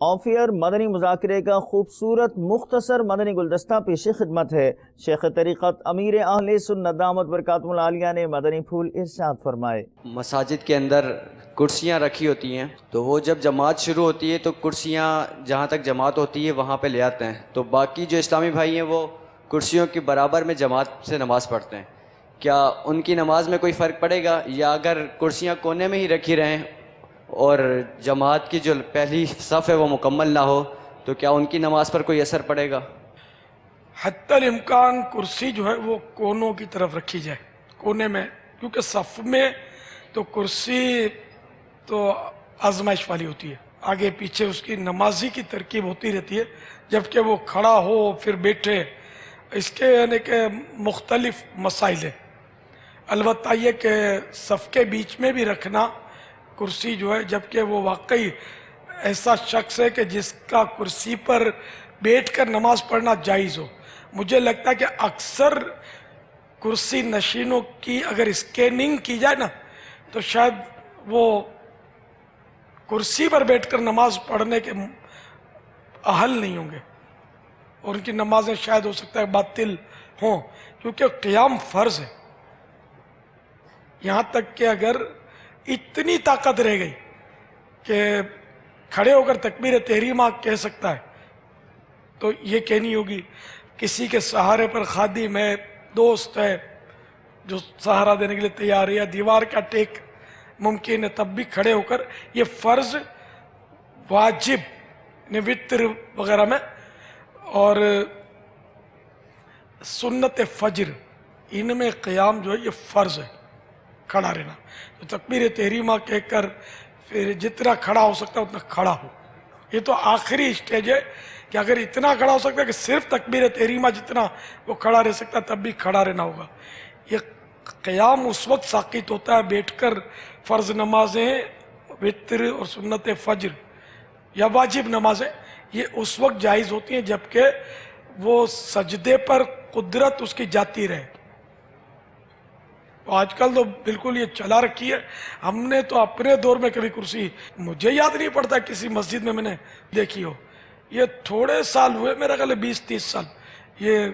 Affair مدنی مذاکرے کا خوبصورت مختصر مدنی گلدستہ پیش خدمت ہے۔ شیخ طریقت امیر اہل سنت دامت برکاتہ العالیہ نے مدنی پھول ارشاد فرمائے۔ مساجد کے اندر کرسیاں رکھی ہوتی ہیں، تو وہ جب جماعت شروع ہوتی ہے تو کرسیاں جہاں تک جماعت ہوتی ہے وہاں پہ لے آتے ہیں، تو باقی جو اسلامی بھائی ہیں وہ کرسیوں کے برابر میں جماعت سے نماز پڑھتے ہیں۔ کیا ان کی نماز میں کوئی فرق پڑے گا، یا اگر کرسیاں کونے میں ہی رکھی رہیں اور جماعت کی جو پہلی صف ہے وہ مکمل نہ ہو تو کیا ان کی نماز پر کوئی اثر پڑے گا؟ حتی الامکان کرسی جو ہے وہ کونوں کی طرف رکھی جائے، کونے میں، کیونکہ صف میں تو کرسی تو آزمائش والی ہوتی ہے، آگے پیچھے اس کی نمازی کی ترکیب ہوتی رہتی ہے، جبکہ وہ کھڑا ہو پھر بیٹھے، اس کے یعنی کہ مختلف مسائل ہیں۔ البتہ یہ کہ صف کے بیچ میں بھی رکھنا کرسی جو ہے، جبکہ وہ واقعی ایسا شخص ہے کہ جس کا کرسی پر بیٹھ کر نماز پڑھنا جائز ہو۔ مجھے لگتا ہے کہ اکثر کرسی نشینوں کی اگر اسکیننگ کی جائے نا تو شاید وہ کرسی پر بیٹھ کر نماز پڑھنے کے اہل نہیں ہوں گے، اور ان کی نمازیں شاید ہو سکتا ہے باطل ہوں، کیونکہ قیام فرض ہے۔ یہاں تک کہ اگر اتنی طاقت رہ گئی کہ کھڑے ہو کر تکبیر تحریمہ کہہ سکتا ہے تو یہ کہنی ہوگی، کسی کے سہارے پر خادم ہے، دوست ہے جو سہارا دینے کے لیے تیار ہے، یا دیوار کا ٹیک ممکن ہے، تب بھی کھڑے ہو کر یہ فرض، واجب، وتر وغیرہ میں اور سنت فجر، ان میں قیام جو ہے یہ فرض ہے، کھڑا رہنا۔ تو تکبیر تحریمہ کہہ کر پھر جتنا کھڑا ہو سکتا ہے اتنا کھڑا ہو۔ یہ تو آخری اسٹیج ہے کہ اگر اتنا کھڑا ہو سکتا ہے کہ صرف تکبیر تحریمہ جتنا وہ کھڑا رہ سکتا ہے تب بھی کھڑا رہنا ہوگا۔ یہ قیام اس وقت ساقط ہوتا ہے بیٹھ کر فرض نمازیں، وتر اور سنت فجر یا واجب نمازیں، یہ اس وقت جائز ہوتی ہیں جبکہ وہ سجدے پر قدرت اس کی جاتی رہے۔ آج کل تو بالکل یہ چلا رکھی ہے، ہم نے تو اپنے دور میں کبھی کرسی، مجھے یاد نہیں پڑتا کسی مسجد میں نے دیکھی ہو۔ یہ تھوڑے سال ہوئے، میرا خیال ہے 20-30 سال، یہ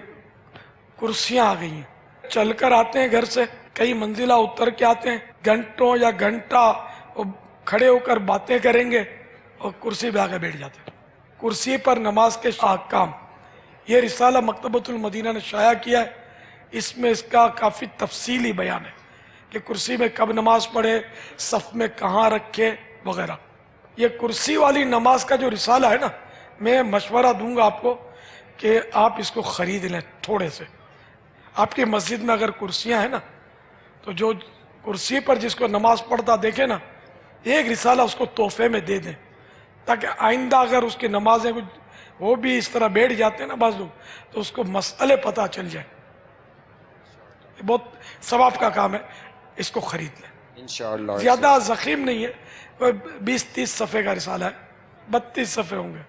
کرسیاں آ گئی ہیں۔ چل کر آتے ہیں گھر سے، کئی منزلہ اتر کے آتے ہیں، گھنٹوں یا گھنٹہ کھڑے ہو کر باتیں کریں گے اور کرسی پہ آ کے بیٹھ جاتے ہیں۔ کرسی پر نماز کے احکام، یہ رسالہ مکتبۃ المدینہ نے شائع کیا ہے، اس میں اس کا کافی تفصیلی بیان ہے کہ کرسی میں کب نماز پڑھے، صف میں کہاں رکھے وغیرہ۔ یہ کرسی والی نماز کا جو رسالہ ہے نا، میں مشورہ دوں گا آپ کو کہ آپ اس کو خرید لیں تھوڑے سے۔ آپ کی مسجد میں اگر کرسیاں ہیں نا تو جو کرسی پر جس کو نماز پڑھتا دیکھے نا، ایک رسالہ اس کو تحفے میں دے دیں، تاکہ آئندہ اگر اس کی نمازیں وہ بھی اس طرح بیٹھ جاتے ہیں نا بعض لوگ، تو اس کو مسئلے پتہ چل جائے۔ بہت ثواب کا کام ہے، اس کو خرید لیں۔ انشاءاللہ زیادہ ضخیم نہیں ہے، 20-30 صفحے کا رسالہ ہے، 32 صفحے ہوں گے۔